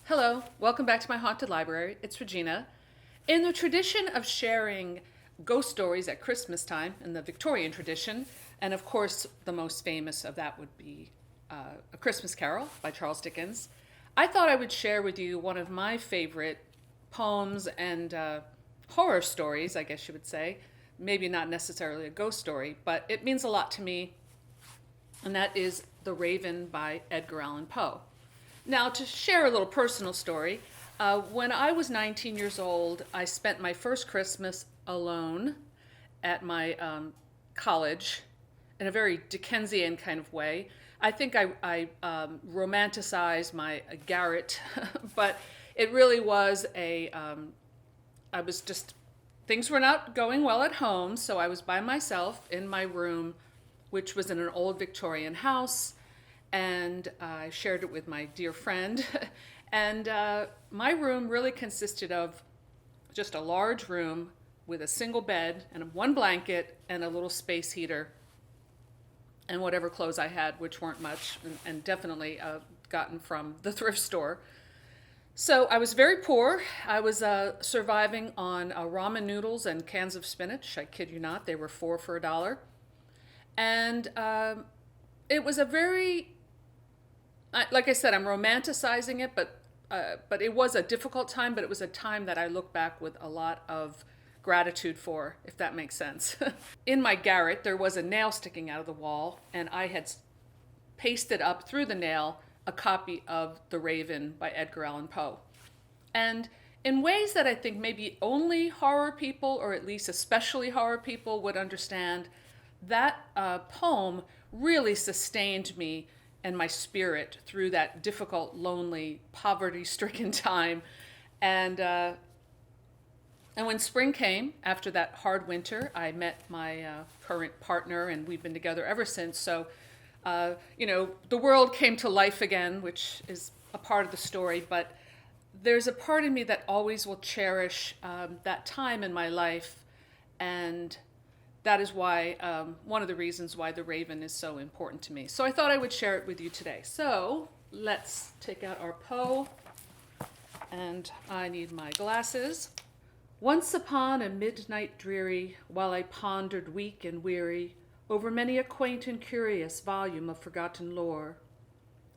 Hello, welcome back to my haunted library. It's Regina. In the tradition of sharing ghost stories at Christmas time, in the Victorian tradition, and of course the most famous of that would be A Christmas Carol by Charles Dickens, I thought I would share with you one of my favorite poems and horror stories, I guess you would say. Maybe not necessarily a ghost story, but it means a lot to me, and that is The Raven by Edgar Allan Poe. Now, to share a little personal story, when I was 19 years old, I spent my first Christmas alone at my college in a very Dickensian kind of way. I think I romanticized my garret, but it really was I was just, things were not going well at home, so I was by myself in my room, which was in an old Victorian house, and I shared it with my dear friend. And my room really consisted of just a large room with a single bed and one blanket and a little space heater and whatever clothes I had, which weren't much, and definitely gotten from the thrift store. So I was very poor. I was surviving on ramen noodles and cans of spinach. I kid you not, they were four for $1. And it was a very, like I said, I'm romanticizing it, but it was a difficult time. But it was a time that I look back with a lot of gratitude for, if that makes sense. In my garret, there was a nail sticking out of the wall, and I had pasted up through the nail a copy of The Raven by Edgar Allan Poe. And in ways that I think maybe only horror people, or at least especially horror people, would understand, that poem really sustained me and my spirit through that difficult, lonely, poverty-stricken time. And when spring came, after that hard winter, I met my current partner, and we've been together ever since. So, the world came to life again, which is a part of the story. But there's a part of me that always will cherish that time in my life, and that is why, one of the reasons why The Raven is so important to me. So I thought I would share it with you today. So let's take out our Poe, and I need my glasses. Once upon a midnight dreary, while I pondered weak and weary over many a quaint and curious volume of forgotten lore,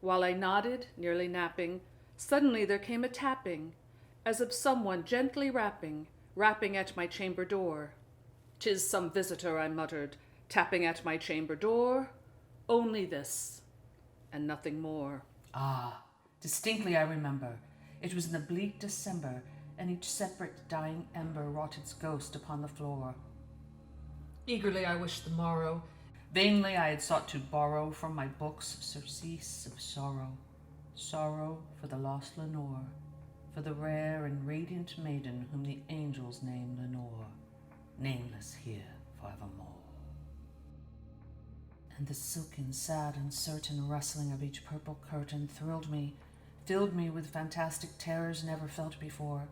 while I nodded, nearly napping, suddenly there came a tapping, as of someone gently rapping at my chamber door. "'Tis some visitor," I muttered, tapping at my chamber door. Only this, and nothing more. Ah, distinctly I remember. It was in the bleak December, and each separate dying ember wrought its ghost upon the floor. Eagerly I wished the morrow. Vainly I had sought to borrow from my books surcease of sorrow. Sorrow for the lost Lenore, for the rare and radiant maiden whom the angels name Lenore, nameless here forevermore. And the silken, sad, uncertain rustling of each purple curtain thrilled me, filled me with fantastic terrors never felt before,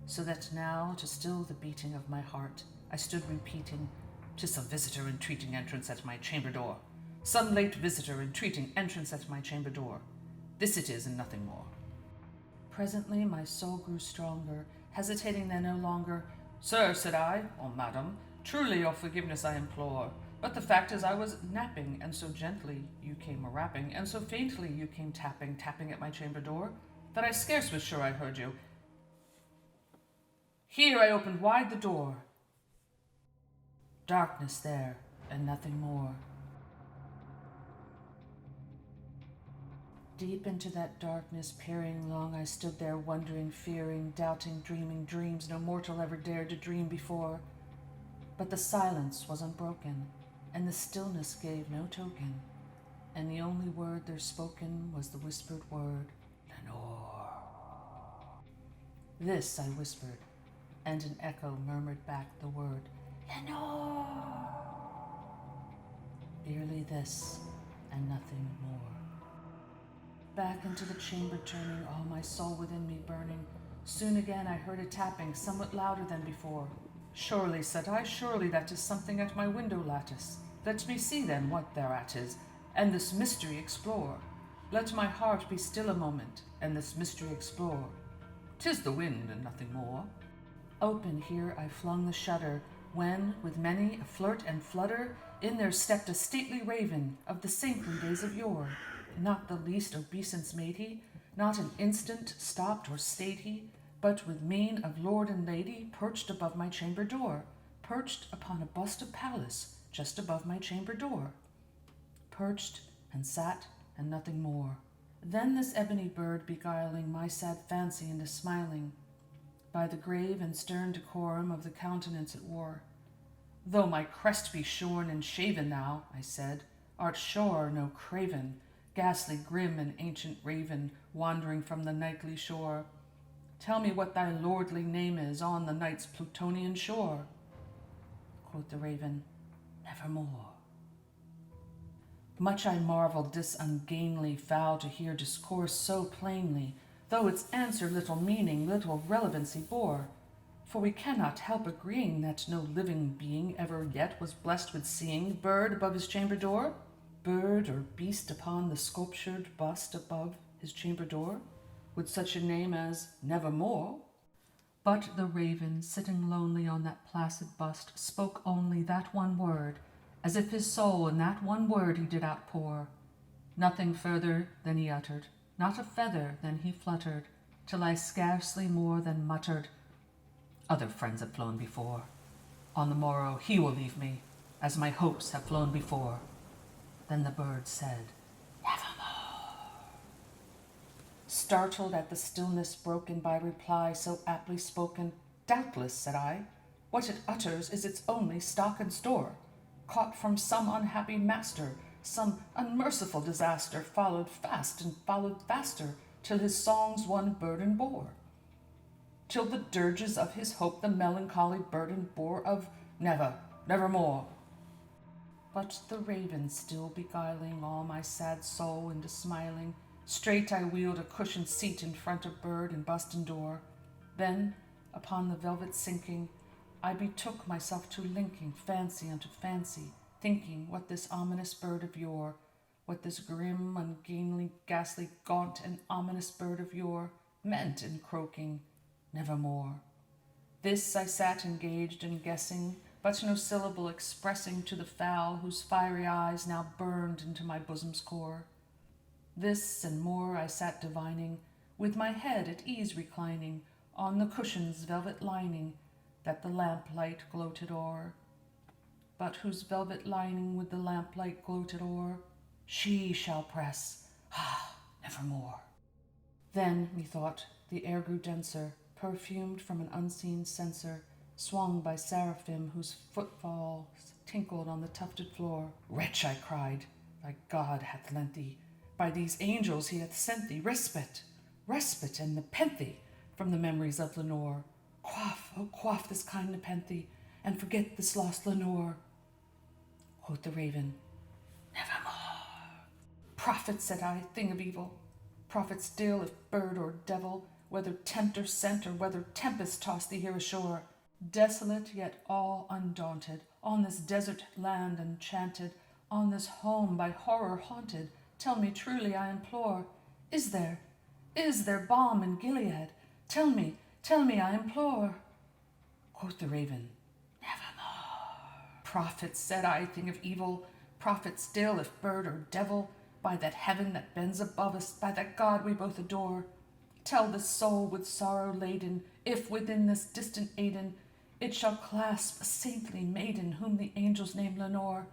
so that now, to still the beating of my heart, I stood repeating, "'Tis some visitor entreating entrance at my chamber door. Some late visitor entreating entrance at my chamber door. This it is and nothing more." Presently my soul grew stronger, hesitating then no longer. "Sir," said I, "or madam, truly your forgiveness I implore. But the fact is I was napping, and so gently you came a-rapping, and so faintly you came tapping at my chamber door, that I scarce was sure I heard you. Here I opened wide the door. Darkness there, and nothing more." Deep into that darkness peering long, I stood there wondering, fearing, doubting, dreaming dreams no mortal ever dared to dream before. But the silence was unbroken, and the stillness gave no token, and the only word there spoken was the whispered word, "Lenore." This I whispered, and an echo murmured back the word, "Lenore." Merely this, and nothing more. Back into the chamber turning, all my soul within me burning, soon again I heard a tapping, somewhat louder than before. "Surely," said I, "surely that is something at my window lattice. Let me see then what thereat is, and this mystery explore." Let my heart be still a moment, and this mystery explore. 'Tis the wind and nothing more. Open here I flung the shutter, when, with many a flirt and flutter, in there stepped a stately raven of the saintly days of yore. Not the least obeisance made he, not an instant stopped or stayed he, but with mien of lord and lady perched above my chamber door, perched upon a bust of Pallas just above my chamber door. Perched and sat and nothing more. Then this ebony bird beguiling my sad fancy into smiling, by the grave and stern decorum of the countenance it wore. Though my crest be shorn and shaven thou, I said, art sure no craven, ghastly grim and ancient raven, wandering from the nightly shore. Tell me what thy lordly name is on the night's Plutonian shore. Quoth the raven, Nevermore. Much I marvelled this ungainly fowl to hear discourse so plainly, though its answer little meaning, little relevancy bore. For we cannot help agreeing that no living being ever yet was blessed with seeing bird above his chamber door, bird or beast upon the sculptured bust above his chamber door, with such a name as Nevermore. But the raven, sitting lonely on that placid bust, spoke only that one word, as if his soul in that one word he did outpour. Nothing further than he uttered, not a feather than he fluttered, till I scarcely more than muttered, Other friends have flown before. On the morrow he will leave me, as my hopes have flown before. Then the bird said, Nevermore. Startled at the stillness broken by reply so aptly spoken, Doubtless, said I, what it utters is its only stock and store, caught from some unhappy master, some unmerciful disaster, followed fast and followed faster, till his songs one burden bore. Till the dirges of his hope the melancholy burden bore of nevermore. But the raven still beguiling all my sad soul into smiling, straight I wheeled a cushioned seat in front of bird and bust and door. Then, upon the velvet sinking, I betook myself to linking fancy unto fancy, thinking what this ominous bird of yore, what this grim, ungainly, ghastly, gaunt, and ominous bird of yore meant in croaking, Nevermore. This I sat engaged in guessing, but no syllable expressing to the fowl whose fiery eyes now burned into my bosom's core. This and more I sat divining, with my head at ease reclining on the cushion's velvet lining, that the lamplight gloated o'er, but whose velvet lining with the lamplight gloated o'er, she shall press, nevermore. Then, methought, the air grew denser, perfumed from an unseen censer, swung by seraphim whose footfalls tinkled on the tufted floor. Wretch, I cried, thy God hath lent thee, by these angels he hath sent thee, respite and nepenthe from the memories of Lenore. Quaff this kind nepenthe, and forget this lost Lenore. Quoth the raven, Nevermore. Prophet, said I, thing of evil, prophet still, if bird or devil, whether tempter sent or whether tempest tossed thee here ashore, desolate yet all undaunted, on this desert land enchanted, on this home by horror haunted, tell me truly, I implore, is there balm in Gilead? Tell me, I implore. Quoth the raven, Nevermore. Prophet, said I, thing of evil, prophet still, if bird or devil, by that heaven that bends above us, by that God we both adore, tell this soul with sorrow laden, if within this distant Aidenn it shall clasp a saintly maiden whom the angels name Lenore,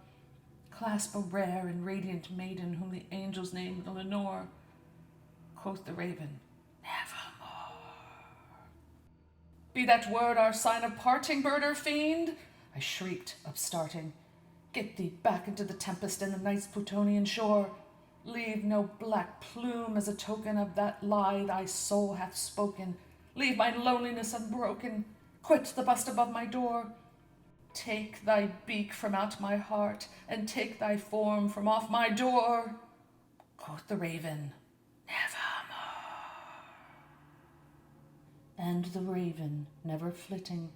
clasp a rare and radiant maiden whom the angels name Lenore. Quoth the raven, Nevermore. Be that word our sign of parting, bird or fiend? I shrieked, upstarting. Get thee back into the tempest and the night's Plutonian shore. Leave no black plume as a token of that lie thy soul hath spoken. Leave my loneliness unbroken. Quit the bust above my door. Take thy beak from out my heart, and take thy form from off my door. Quoth the raven, Nevermore. And the raven, never flitting,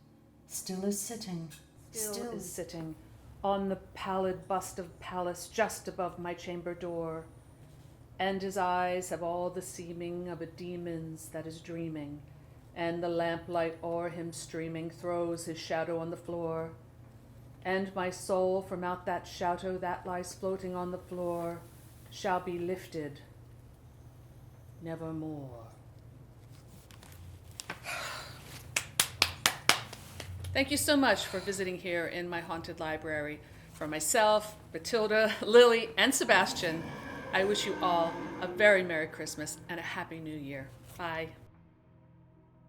still is sitting, Still is sitting on the pallid bust of Pallas just above my chamber door. and his eyes have all the seeming of a demon's that is dreaming, and the lamplight o'er him streaming throws his shadow on the floor, and my soul from out that shadow that lies floating on the floor shall be lifted nevermore. Thank you so much for visiting here in my haunted library. For myself, Matilda, Lily, and Sebastian, I wish you all a very Merry Christmas and a Happy New Year. Bye.